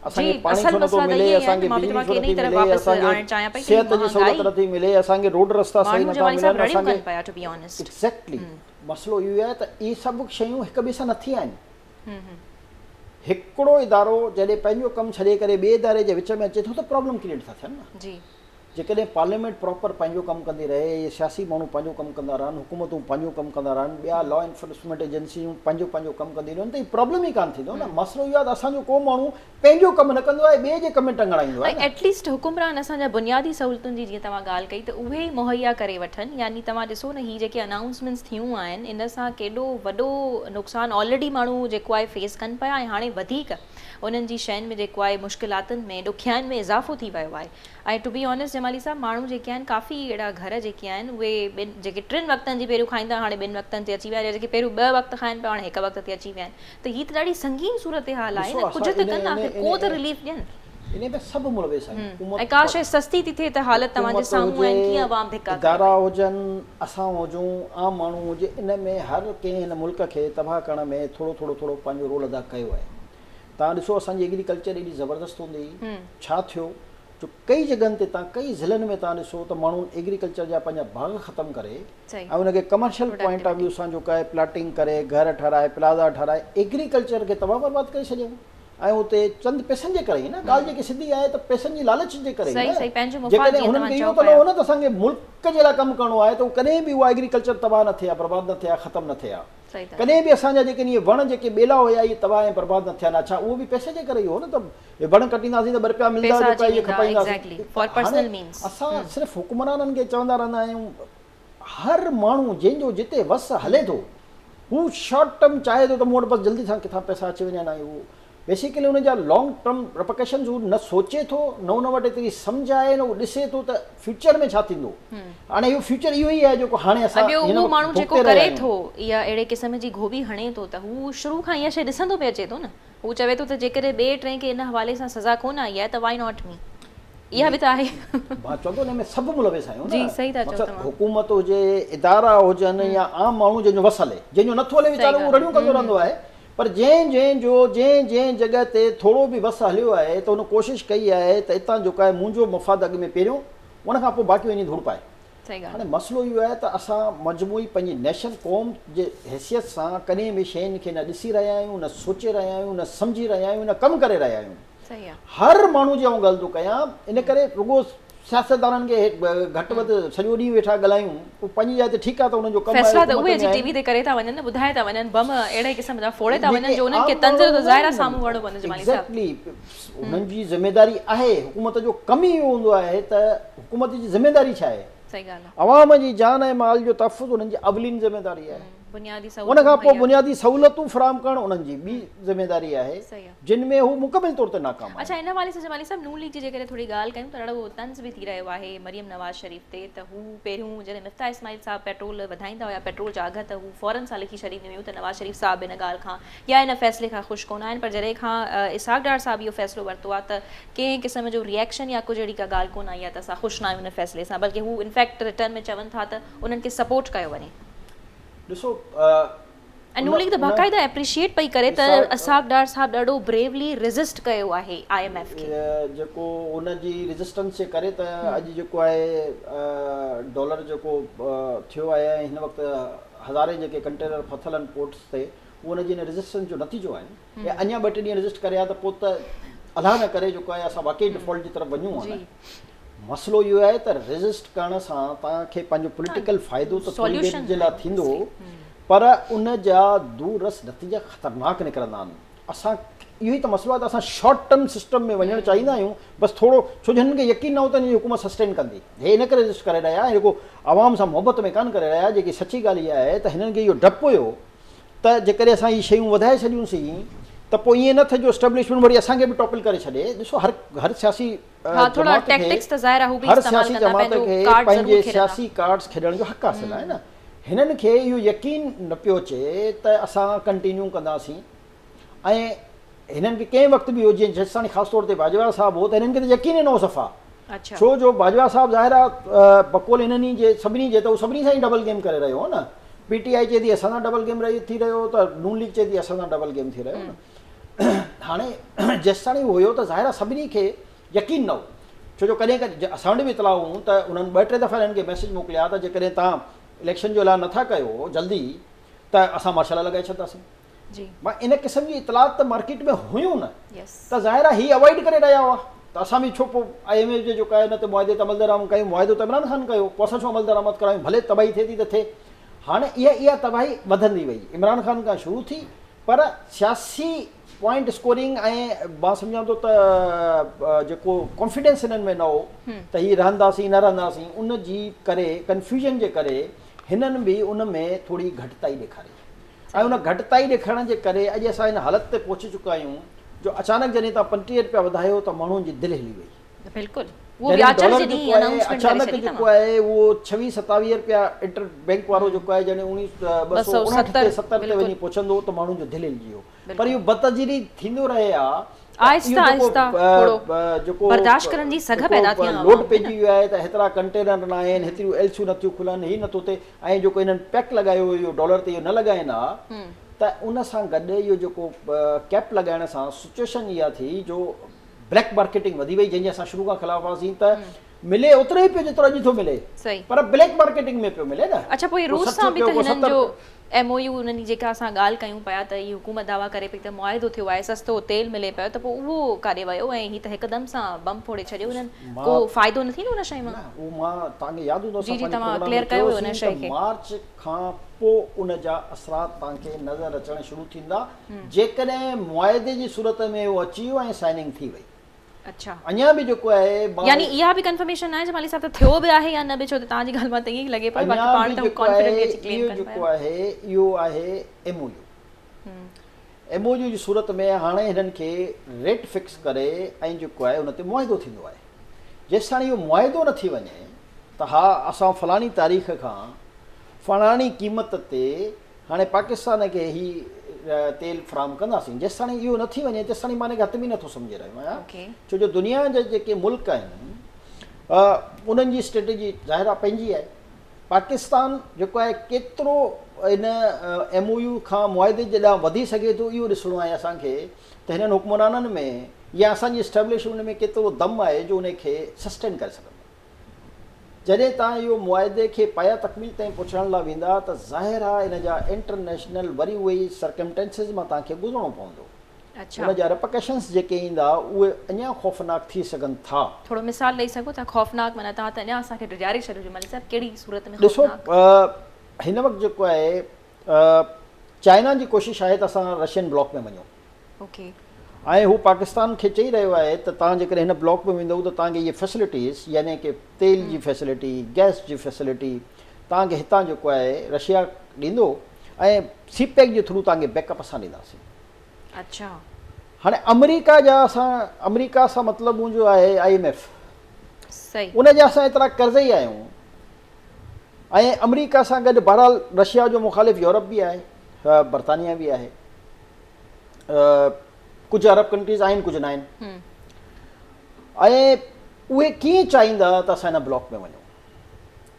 असांखे पाणी छो नथो मिले, असांखे बिजली छो नथी मिले, असांखे सिहत जी सहूलियत नथी मिले, असांखे रोड रस्ता सही नथा मिलनि, असांखे एग्ज़ैक्टली मसइलो इहो आहे त इहे सभु शयूं हिक ॿिए सां नथी आहिनि। हिकिड़ो इदारो जॾहिं पंहिंजो कमु छॾे करे ॿिए इदारे जे विच में अचे थो त प्रॉब्लम क्रिएट था थियनि न। जी, जेकॾहिं पार्लियामेंट प्रॉपर पंहिंजो कमु कंदी रहे, सियासी माण्हू पंहिंजो कमु कंदा रहनि, हुकूमतूं पंहिंजो कमु कंदा रहनि, ॿिया लॉ एनफोर्समेंट एजेंसियूं पंहिंजो पंहिंजो कमु कंदी रहनि, त हीअ प्रॉब्लम ई कान थींदो न। मसइलो इहो आहे त असांजो को माण्हू पंहिंजो कमु न कंदो आहे, ॿिए जे कम में टंगड़ाईंदो आहे। एटलीस्ट हुकुमरान असांजा बुनियादी सहूलियतुनि जी जीअं तव्हां ॻाल्हि कई त उहे मुहैया करे वठनि, यानी तव्हां ॾिसो न हीअ जेके अनाउंसमेंट्स थियूं आहिनि इन सां केॾो वॾो नुक़सानु ऑलरेडी माण्हू जेको आहे फेस कनि पिया ऐं हाणे वधीक उन्हनि जी शयुनि में जेको आहे मुश्किलातुनि में ॾुखियाईनि में इज़ाफ़ो थी वियो आहे। ऐं टू बी ऑनेस्ट जमाली साहब, माण्हू जेके आहिनि काफ़ी अहिड़ा घर जेके आहिनि उहे ॿिनि जेके 3 वक़्तनि जी पहिरियों खाईंदा हाणे 2 वक़्तनि ते अची विया, जेके पहिरियों 2 वक़्त खाइनि पिया हाणे 1 वक़्त ते अची विया आहिनि। त हीअ त ॾाढी संगीन सूरत हाल आहे न, कुझु त कनि आख़िर को त रिलीफ ॾियनि। इन में सभु मुलविस आहिनि। ऐं का शइ सस्ती थी थिए त हालत तव्हांजे साम्हूं आहिनि, कीअं अवाम धिका इदारा हुजनि, असां हुजूं, आम माण्हू हुजे, इन में हर कंहिं हिन मुल्क खे तबाह करण में थोरो थोरो थोरो पंहिंजो रोल अदा कयो आहे। तव्हां ॾिसो असांजी एग्रीकल्चर एॾी ज़बरदस्त हूंदी, छा थियो जो कई जॻहनि ते तव्हां कई ज़िलनि में तव्हां ॾिसो त माण्हू एग्रीकल्चर जा पंहिंजा बाग़ ख़तमु करे ऐं उनखे कमर्शियल पॉइंट ऑफ व्यू सां जेको आहे प्लाटिंग करे, घर ठाराए, प्लाज़ा ठाराए, एग्रीकल्चर खे तबाह बर्बाद करे छॾियऊं। ऐं उते चंद पैसनि जे करे ई न, ॻाल्हि जेकी सिधी आहे त पैसनि जी लालच जे करे। जेकॾहिं हुननि खे इहो करिणो हो न त असांखे मुल्क जे लाइ कमु करिणो आहे त कॾहिं बि उहा एग्रीकल्चर तबाह न थिया, बर्बाद न थिया, ख़तमु न थिया। कॾहिं बि असांजा जेके इहे वण जेके ॿेला हुया इहे तबाह ऐं बर्बाद न थिया न। छा उहो बि पैसे जे करे ई हो न, त वण कटींदासीं त 2 रुपया मिलंदा, इहे खपाईंदासीं। असां सिर्फ़ु हुकुमराननि खे चवंदा रहंदा आहियूं, हर माण्हू जंहिंजो जिते वस हले थो हू शॉर्ट टर्म चाहे थो त मूं वटि बसि जल्दी सां किथां पैसा अची वञनि। उहो बेसिकली हुन जा लॉन्ग टर्म रिपरकशन्स हू न सोचे थो, न हुन वटि एतिरी सम्झ आहे, न उहो ॾिसे थो त फ्यूचर में छा थींदो। हाणे इहो फ्यूचर इहो ई आहे जेको हाणे असां माण्हू जेको करे थो या अहिड़े क़िस्म जी गोभी हणे थो त हू शुरू खां इहा शइ ॾिसंदो पियो अचे थो न। हू चवे थो त जेकॾहिं ॿिए टे खे इन हवाले सां सज़ा कोन आई आहे त वाई नॉट मी, इहा बि त आहे। मां चवंदो हिन में सभु मुलविस आहियूं जी, सही था चओ। हुकूमत हुजे, इदारा हुजनि या आम माण्हू जंहिंजो वस हले, जंहिंजो नथो हले वीचारो उहो रड़ियूं कंदो रहंदो आहे। पर जंहिं जॻह ते थोरो बि वस हलियो आहे त हुन कोशिशि कई आहे त हितां जेको आहे मुंहिंजो मफ़ाद अॻु में पहिरियों, उन खां पोइ बाक़ी वञी धूड़ पाए। हाणे मसइलो इहो आहे त असां मजमूई पंहिंजी नेशन क़ौम जे हैसियत सां कॾहिं बि शयुनि खे न ॾिसी रहिया आहियूं, न सोचे रहिया आहियूं, न सम्झी रहिया आहियूं, न कमु करे रहिया आहियूं। हर माण्हू जी आउं ॻाल्हि थो कयां, इन करे रुॻो सियासतदाननि खे घटि वधि सॼो ॾींहुं वेठा ॻाल्हायूं, पोइ पंहिंजी जाइ ते ठीकु आहे त हुननि जो कमु फैसला त उहे टीवी ते करे था वञनि, ॿुधाए था वञनि, बम अहिड़े क़िस्म जा फोड़े था वञनि जो उन्हनि खे तंज़ त ज़ाहिर आहे साम्हूं वञणो पवंदो। एग्ज़ैक्टली हुननि जी ज़िमेदारी आहे। हुकूमत जो कमु ई इहो हूंदो आहे त हुकूमत जी ज़िमेदारी छा आहे? सही ॻाल्हि आहे। अवाम जी जान ऐं माल जो तहफ़ुज़ हुननि जी अवलीन ज़िमेदारी आहे। उन खां पोइ बुनियादी सहूलियतूं फ़राहम करणु उन्हनि जी ॿी ज़िमेदारी आहे, जिन में हू मुकमिल तौर ते नाकाम आहे। अच्छा, इन हवाले सां जमाली साहब, नून लीग जी जेकॾहिं थोरी ॻाल्हि कयूं त ॾाढो तंज़ बि थी रहियो आहे मरियम नवाज़ शरीफ़ ते, त हू पहिरियों जॾहिं मिफ्ता इस्माइल साहब पेट्रोल वधाईंदा हुया, पेट्रोल जा अघ, त हू फ़ौरन सां लिखी छॾींदी हुयूं त नवाज़ शरीफ़ साहब इन ॻाल्हि खां या इन फ़ैसिले खां ख़ुशि कोन आहिनि। पर जॾहिं खां इसहाक़ डार साहब इहो फ़ैसिलो वरितो आहे त कंहिं क़िस्म जो रिएक्शन या कुझु अहिड़ी का ॻाल्हि कोन आई आहे त असां ख़ुशि न आहियूं इन फ़ैसिले सां, बल्कि हू इनफैक्ट रिटर्न में चवनि था त उन्हनि खे सपोर्ट कयो वञे। ॾिसो, ऐं नून लीग त बाक़ाइदा एप्रिशिएट पई करे त असाब डार साहब ॾाढो ब्रेवली रेज़िस्ट कयो आहे IMF खे जेको उनजी रेजिस्टेंस जे करे त अॼु जेको आहे डॉलर जेको थियो आहे हिन वक़्तु हज़ारे जेके कंटेनर फथल आहिनि पोर्ट्स ते उहो उनजी हिन रेजिस्टेंस जो नतीजो आहे ऐं अञा 2-3 ॾींहं रेजिस्ट करे त पोइ त अलाह न करे जेको आहे असां वाकई डिफॉल्ट जी तरफ़ वञूं आहे मसइलो इहो आहे त रेजिस्ट करण सां तव्हांखे पंहिंजो पॉलिटिकल फ़ाइदो त थोरी देरि जे लाइ थींदो पर उन जा दूरस नतीजा ख़तरनाक निकिरंदा आहिनि असां इहो ई त मसइलो आहे त असां शॉर्ट टर्म सिस्टम में वञणु चाहींदा आहियूं बसि थोरो छो जो हिननि खे यकीन न हो त हिनजी हुकूमत सस्टेन कंदी हे इन करे रेजिस्ट करे रहिया जेको आवाम सां मोहबत में कान करे रहिया जेकी सची ॻाल्हि इहा आहे त हिननि खे इहो डपु हुयो त जेकॾहिं असां इहे शयूं वधाए छॾियूंसीं त पोइ ईअं न थिए जो एस्टेब्लिशमेंट वरी असांखे बि टॉपिल करे छॾे ॾिसो हर सियासी जमात खे पंहिंजे सियासी कार्ड्स खेॾण जो हक़ हासिलु आहे न हिननि खे इहो यकीन न पियो अचे त असां कंटिन्यू कंदासीं ऐं हिननि खे कंहिं वक़्तु बि हो जीअं जेसिताणी ख़ासि तौर ते बाजवा साहिबु हो त हिननि खे त यकीन ई न हो सफ़ा छो जो बाजवा साहिबु ज़ाहिर आहे बकोल हिननि जे सभिनी जे त उहो सभिनी सां ई डबल गेम करे रहियो हो न PTI चए थी असां सां डबल गेम थी रहियो त नून लीग चए थी असां सां डबल गेम थी रहियो न हाणे जेसिताणी हुयो त ज़ाहिर आहे सभिनी खे यकीन न हो छो जो कॾहिं कॾहिं असां वटि बि इतलाउ हूं त उन्हनि 2-3 दफ़ा हिननि खे मैसेज मोकिलिया त जेकॾहिं तव्हां इलेक्शन जो ऐलान नथा कयो जल्दी त असां मार्शल लॻाए छॾंदासीं मां इन क़िस्म जी इतलात त मार्केट में हुयूं न त ज़ाहिर आहे हीअ अवॉइड करे रहिया हुआ त असां बि छो पोइ IMF जे जेको आहे न त मुआदे ते अमल दरामद कयूं मुआदो त इमरान ख़ान कयो पोइ असां छो अमल दरामद करायूं भले तबाही थिए थी त थिए हाणे इहा तबाही वधंदी वई इमरान ख़ान खां शुरू थी पर सियासी पॉइंट स्कोरिंग ऐं मां सम्झां थो त जेको कॉन्फिडेंस हिननि में न हो त हीअ रहंदासीं न रहंदासीं उन जी करे कंफ्यूजन जे करे हिननि बि उन में थोरी घटिताई ॾेखारी ऐं उन घटिताई ॾेखारण जे करे अॼु असां हिन हालत ते पहुची चुका आहियूं जो अचानक जॾहिं तव्हां 35 रुपया वधायो त माण्हुनि जी दिलि हिली वई अचानक जेको आहे उहो 26-27 रुपया इंटर बैंक वारो जेको आहे जॾहिं 1969 ते वञी पहुचंदो त माण्हुनि जो दिलि हिलिजी वियो पर इहो बतजीरी थींदो रहे लोड पइजी वियो आहे त हेतिरा कंटेनर न आहिनि हेतिरियूं एल्सियूं नथियूं खुलनि हीअ नथो थिए ऐं जेको हिननि पैक लॻायो इहो डॉलर ते इहो न लॻाइनि हा त उन सां गॾु इहो जेको कैप लॻाइण सां सिचुएशन इहा थी जो ब्लैक मार्केटिंग वधी वई जंहिंजे असां शुरू खां ख़िलाफ़ हुआसीं त मिले ओतिरो ई पियो जेतिरो अॼु थो मिले पर ब्लैक मार्केटिंग में पियो मिले न अच्छा पोइ रूस सां बि त हिननि जो MOU उन्हनि जेका असां ॻाल्हि कयूं पिया त हीअ हुकूमत दावा करे पई त मुआइदो थियो आहे सस्तो तेल मिले पियो त पोइ उहो काॾे वियो ऐं हीअ त हिकदमि सां बम फोड़े छॾियो हुननि को फ़ाइदो न थींदो उन शइ मां मां तव्हांखे यादि हूंदो जी तव्हां क्लियर कयो हुन शइ खे मार्च खां पोइ उन जा असरात तव्हांखे नज़र अचणु शुरू थींदा जेकॾहिं मुआइदे जी सूरत में उहो अची वियो ऐं साइनिंग थी वई अच्छा अञा बि जेको आहे यानी इहा बि कंफर्मेशन आहे जमाली साहब त थियो बि आहे या न बि छो त तव्हांजी ॻाल्हि मां त ईअं ई लॻे पियो बाक़ी पाण त कॉन्फिडेंटली अची क्लेम कनि जेको आहे इहो आहे MOU जी सूरत में हाणे हिननि खे रेट फिक्स करे ऐं जेको आहे उन ते मुआइदो थींदो आहे जेसिताणी इहो मुआइदो न थी वञे त हा असां फलाणी तारीख़ खां फलाणी क़ीमत ते हाणे पाकिस्तान खे ही तेल फ्राहम कंदासीं जेसिताणी इहो न थी वञे तेसिताणी मां हिनखे हथ बि नथो सम्झी रहियो आहियां छो जो दुनिया जा जेके मुल्क आहिनि उन्हनि जी स्ट्रेटेजी ज़ाहिर आहे पंहिंजी आहे पाकिस्तान जेको आहे केतिरो इन MOU खां मुआइदे जे ॾांहुं वधी सघे थो इहो ॾिसणो आहे असांखे त हिननि हुक्मराननि में या असांजी एस्टेब्लिशमेंट में केतिरो दम आहे जो उनखे सस्टेन करे सघंदो जॾहिं तव्हां इहो मुआइदे खे पाया तकमील ताईं पहुचाइण लाइ वेंदा त ज़ाहिर आहे इन जा इंटरनेशनल वरी उहे सर्कमटेंसिस मां तव्हांखे गुज़रणो पवंदो उन जा रिपरकशन्स जेके ईंदा उहे अञा ख़ौफ़नाक थी सघनि था थोरो मिसाल ॾेई सघो था ख़ौफ़नाक माना तव्हां त अञा असांखे ॾियारे छॾियो जमाली साहिब कहिड़ी सूरत में ॾिसो हिन वक़्तु जेको आहे चाइना जी कोशिशि आहे त असां रशियन ब्लॉक में वञूं ओके ऐं हू पाकिस्तान खे चई रहियो आहे त तव्हां जेकॾहिं हिन ब्लॉक में वेंदव त तव्हांखे इहे फैसिलिटीज़ यानी की तेल जी फैसिलिटी गैस जी फैसिलिटी तव्हांखे हितां जेको आहे रशिया ॾींदो ऐं CPEC जे थ्रू तव्हांखे बैकअप असां ॾींदासीं अच्छा हाणे अमेरिका सां मतिलबु मुंहिंजो आहे IMF सही उन जा असां एतिरा कर्ज़ ई आहियूं ऐं अमेरिका सां गॾु बहरहाल रशिया जो मुखालिफ़ यूरोप बि आहे बर्तानिया बि आहे कुझु अरब कंट्रीज़ आहिनि कुझु न आहिनि ऐं उहे कीअं चाहींदा त असां हिन ब्लॉक में वञूं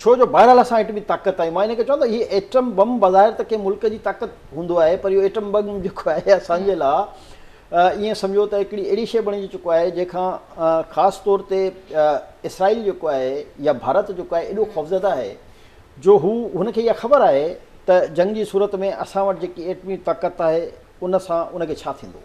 छो जो बहरहाल असां एटमी ताक़त आहे, मां हिनखे चवंदो हीअ एटम बम बज़ाहिर त कंहिं मुल्क जी ताक़त हूंदो आहे, पर इहो एटम बम जेको आहे असांजे लाइ ईअं सम्झो त हिकिड़ी अहिड़ी शइ बणिजी चुको आहे जंहिंखां ख़ासि तौर ते इसराइल जेको आहे या भारत जेको आहे एॾो ख़ौफ़ज़दा आहे जो हुनखे इहा ख़बर आहे त जंग जी सूरत में असां वटि जेकी एटमी ताक़त आहे उन सां उनखे छा थींदो।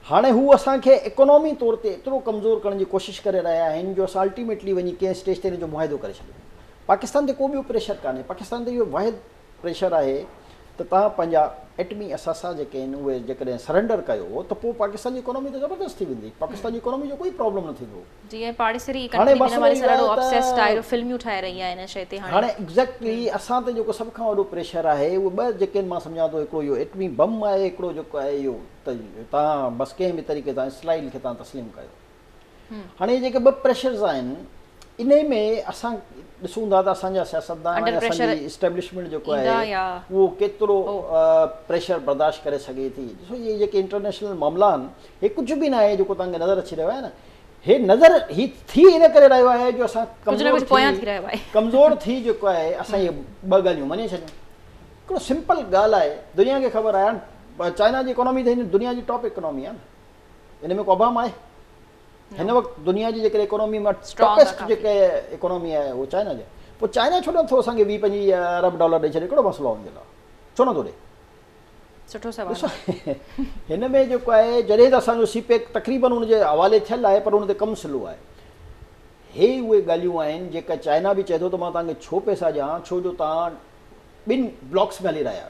हाणे हू असांखे इकोनॉमी तौर ते एतिरो कमज़ोर करण जी कोशिशि करे रहिया आहिनि जो असां अल्टीमेटली वञी कंहिं स्टेज ते हिन जो मुआइदो करे छॾियो। पाकिस्तान ते को ॿियो प्रेशर कान्हे, पाकिस्तान ते इहो वाहिद प्रेशर आहे त तव्हां पंहिंजा एटमी असासा जेके आहिनि उहे जेकॾहिं सरेंडर कयो त पोइ पाकिस्तान जी इकोनॉमी त ज़बरदस्त थी वेंदी, पाकिस्तान जी इकोनॉमी जो कोई प्रॉब्लम न थींदो। हाणे एग्ज़ैक्टली असां ते जेको सभ खां वॾो प्रेशर आहे उहे ॿ जेके मां सम्झां थो, हिकिड़ो इहो एटमी बम आहे, हिकिड़ो जेको आहे इहो त तव्हां बसि कंहिं बि तरीक़े सां इसराइल खे तव्हां तस्लीम कयो। हाणे जेके ॿ प्रेशर्स आहिनि इन में असां ॾिसूं था त असांजा सियासतदान असांजी इस्टेब्लिशमेंट जेको आहे उहो केतिरो प्रेशर बर्दाश्त करे सघे थी। ॾिसो इहे जेके इंटरनेशनल मामला आहिनि हे कुझु बि न आहे जेको तव्हांखे नज़र अची रहियो आहे न, हे नज़र ही थी इन करे रहियो आहे जो असां कमज़ोर थी जेको आहे असां इहे ॿ ॻाल्हियूं मञे छॾियूं। हिकिड़ो सिंपल ॻाल्हि आहे, दुनिया खे ख़बर आहे चाइना जी इकोनॉमी त हिन दुनिया जी टॉप इकोनॉमी आहे न, हिन में को अभाम आहे। हिन वक़्तु दुनिया जी जेके इकोनॉमी में टॉपेस्ट जेके इकोनॉमी आहे उहो चाइना जी। पोइ चाइना छो नथो असांखे 20-25 अरब डॉलर ॾेई छॾे, हिकिड़ो मसइलो आहे हुनजे लाइ, छो नथो ॾे? सुठो सवाल। हिन में जेको आहे जॾहिं त असांजो सीपेक तक़रीबन हुनजे हवाले थियल आहे पर हुन ते कमु स्लो आहे। हे उहे ॻाल्हियूं आहिनि जेका चाइना बि चए थो त मां तव्हांखे छो पैसा ॾियां, छो जो तव्हां ॿिनि ब्लॉक्स में हली रहिया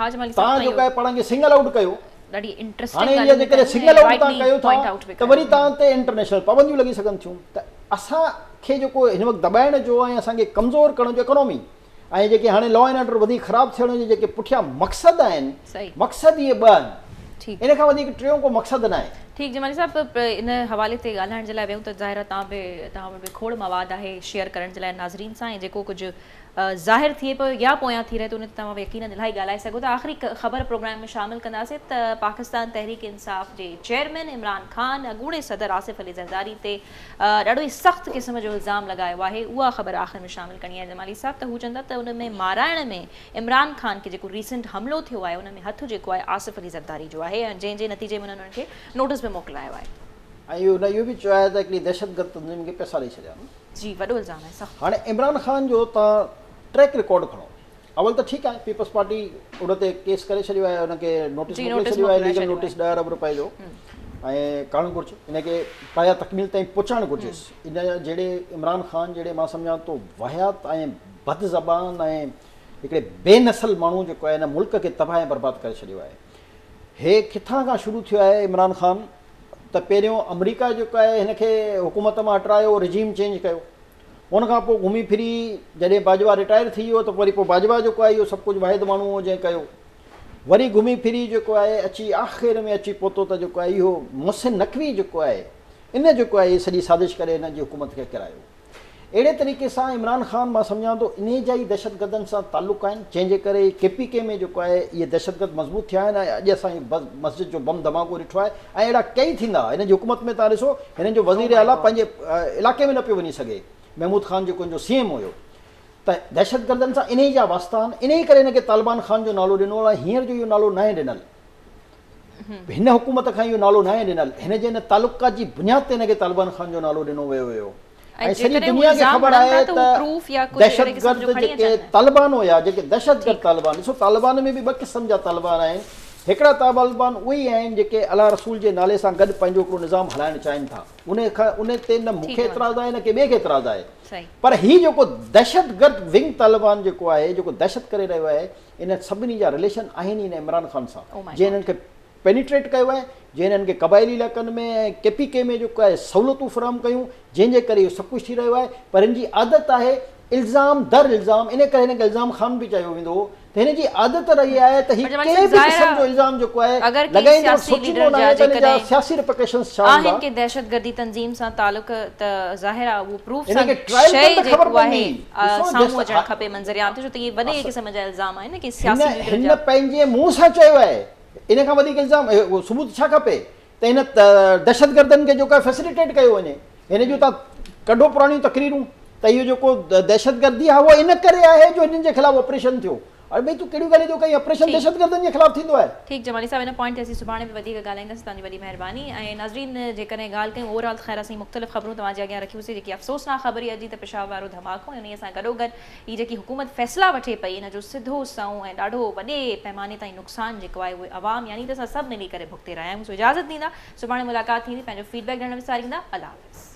आहियो। तव्हां जेको आहे पाण खे सिंगल आउट कयो, हाणे इहा जेकॾहिं सिंगल आउट तव्हां कयो था त वरी तव्हां ते इंटरनेशनल पाबंदियूं लॻी सघनि थियूं। त असांखे जेको हिन वक़्तु दॿाइण जो ऐं असांखे कमज़ोर करण जो इकोनॉमी ऐं जेके हाणे लॉ एंड ऑर्डर वधीक ख़राबु थियण जे जेके पुठियां मक़सद आहिनि, मक़सद इहे ॿ आहिनि, इन खां वधीक टियों को मक़सदु न आहे। ठीकु जमाली साहब, इन हवाले ते ॻाल्हाइण जे लाइ वियूं त ज़ाहिर आहे तव्हां वटि खोड़ मवाद आहे शेयर करण जे लाइ नाज़रीन सां, ऐं जेको कुझु ज़ाहिर थिए पियो या पोयां थी रहे थो उन ते तव्हां यकीनन इलाही ॻाल्हाए सघो था। आख़िरी ख़बर प्रोग्राम में शामिल कंदासीं त पाकिस्तान तहरीक इंसाफ़ जे चेयरमैन इमरान ख़ान अॻूणे सदर आसिफ अली ज़रदारी ते ॾाढो ई सख़्तु क़िस्म जो इल्ज़ाम लॻायो आहे। उहा ख़बर आख़िर में शामिल करणी आहे जमाली साहब, त हू चवंदा त उन में माराइण में इमरान ख़ान खे जेको रीसेंट हमिलो थियो आहे उन में हथु जेको आहे आसिफ अली ज़रदारी जो आहे, ऐं जंहिंजे नतीजे में उन्हनि खे नोटिस बि मोकिलायो आहे। ऐं इहो बि चयो आहे त हिकिड़ी दहशतगर्द तंज़ीम खे पैसा ॾेई छॾिया। जी, वॾो इल्ज़ाम आहे सख़्तु। हाणे इमरान ख़ान जो तव्हां ट्रैक रिकॉर्ड खणो, अवल त ठीकु आहे पीपल्स पार्टी उन ते केस करे छॾियो आहे, हुनखे नोटिस मोकिले छॾियो आहे, लीगल नोटिस 10 अरब रुपए जो, ऐं करणु घुरिजे इनखे पाया तकमील ताईं पहुचाइणु घुरिजेसि। इन जहिड़े इमरान ख़ान जहिड़े मां सम्झां थो वाहियात ऐं बद ज़बान ऐं हिकिड़े बेनसल माण्हू जेको आहे हिन मुल्क खे तबाह ऐं बर्बादु करे छॾियो आहे। हे किथां खां शुरू थियो आहे इमरान ख़ान त पहिरियों अमरीका जेको आहे हिनखे हुकूमत मां हटायो, रिजीम चेंज कयो, उनखां पोइ घुमी फिरी जॾहिं बाजवा रिटायर थी वियो त वरी पोइ बाजवा जेको आहे इहो सभु कुझु वाहिद माण्हू हो जंहिं कयो, वरी घुमी फिरी जेको आहे अची आख़िर में अची पहुतो त जेको आहे इहो मुहसिन नक़वी जेको आहे इन जेको आहे सॼी साज़िश करे हिन जी हुकूमत खे किरायो। अहिड़े तरीक़े सां इमरान ख़ान मां सम्झां थो इन जा ई दहशतगर्दनि सां तालुक़ आहिनि, जंहिंजे करे KPK में जेको आहे इहे दहशतगर्द मज़बूत थिया आहिनि। ऐं अॼु असां मस्जिद जो बम धमाको ॾिठो आहे, ऐं अहिड़ा कई थींदा। हिन जी हुकूमत में तव्हां ॾिसो हिननि जो वज़ीर आला पंहिंजे इलाइक़े में न पियो वञी सघे, महमूद ख़ान जेको हिनजो CM हुयो, त दहशतगर्दनि सां इन ई जा वास्ता आहिनि। इन ई करे हिनखे तालिबान ख़ान जो नालो ॾिनो आहे। हींअर जो इहो नालो न आहे ॾिनल, हिन हुकूमत खां इहो नालो न आहे ॾिनल, हिन जे हिन तालुक़ात जी बुनियाद ते हिनखे तालिबान ख़ान जो नालो ॾिनो वियो हुयो। ऐं सॼी दुनिया खे ख़बर आहे त दहशतगर्द जेके तालिबान हुया, जेके दहशतगर्द तालिबान, ॾिसो तालिबान में बि ॿ क़िस्म जा तालिबान आहिनि। हिकिड़ा तालिबान उहे ई आहिनि जेके अलाह रसूल जे नाले सां गॾु पंहिंजो हिकिड़ो निज़ाम हलाइणु चाहिनि था, उन ते न मूंखे एतिराज़ आहे न के ॿिए खे एतिराज़ आहे। पर हीउ जेको दहशतगर्द विंग तालिबान जेको आहे, जेको दहशत करे रहियो आहे, इन सभिनी जा रिलेशन आहिनि हिन इमरान ख़ान सां, जंहिं हिननि खे पेनिट्रेट कयो आहे, जंहिं हिननि खे क़बाइली इलाइक़नि में KPK में जेको आहे सहूलियतूं फ़राहम कयूं, जंहिंजे करे इहो सभु कुझु थी रहियो आहे। पर हिन जी आदत आहे इल्ज़ाम दर इल्ज़ाम, इन करे हिनखे इल्ज़ाम ख़ान बि चयो वेंदो हो। त हिन जी आदत रही आहे त हीउ कंहिं बि क़िस्म जो इल्ज़ाम जेको आहे लॻाईंदो सोचींदो न आहे त हिन जा सियासी रिपरकशंस छा हूंदा। आहिनि कि दहशतगर्दी तंज़ीम सां तालुक़ त ज़ाहिर आहे उहो प्रूफ सां शइ जेको आहे साम्हूं अचणु खपे मंज़रियाम ते, छो त इहे वॾे क़िस्म जा इल्ज़ाम आहिनि कि सियासी हिन पंहिंजे मुंहं सां चयो आहे। इन खां वधीक इल्ज़ाम सबूत छा खपे त हिन दहशतगर्दनि खे जेको आहे फैसिलिटेट कयो वञे। हिन जूं तव्हां कढो पुराणियूं तक़रीरूं त इहो जेको दहशतगर्दी आहे उहो इन करे आहे जो हिननि जे ख़िलाफ़ु ऑपरेशन थियो। अरे भई तूं कहिड़ियूं ॻाल्हियूं थो कई, ऑपरेशन दहशतगर्दनि जे ख़िलाफ़ु थींदो आहे। ठीकु जमाली साहब, हिन पॉइंट ते असीं सुभाणे बि वधीक ॻाल्हाईंदासीं। तव्हांजी वॾी महिरबानी। ऐं नाज़रीन जेकॾहिं ॻाल्हि कयूं ओवरऑल, ख़ैर असीं मुख़्तलिफ़ ख़बरूं तव्हांजे अॻियां रखियूंसीं। जेकी अफ़सोसनाक ख़बर अॼु त पेशावर वारो धमाको, उन सां गॾोगॾु हीअ जेकी हुकूमत फ़ैसिला वठे पई, इन जो सिधो सऊं ऐं ॾाढो वॾे पैमाने ताईं नुक़सानु जेको आहे उहे अवाम यानी त असां सभु मिली करे भुगते रहिया आहियूं। सो इजाज़त ॾींदा, सुभाणे मुलाक़ात थींदी। पंहिंजो फीडबैक ॾियणु विसारींदा। अल्लाह हाफ़िज़।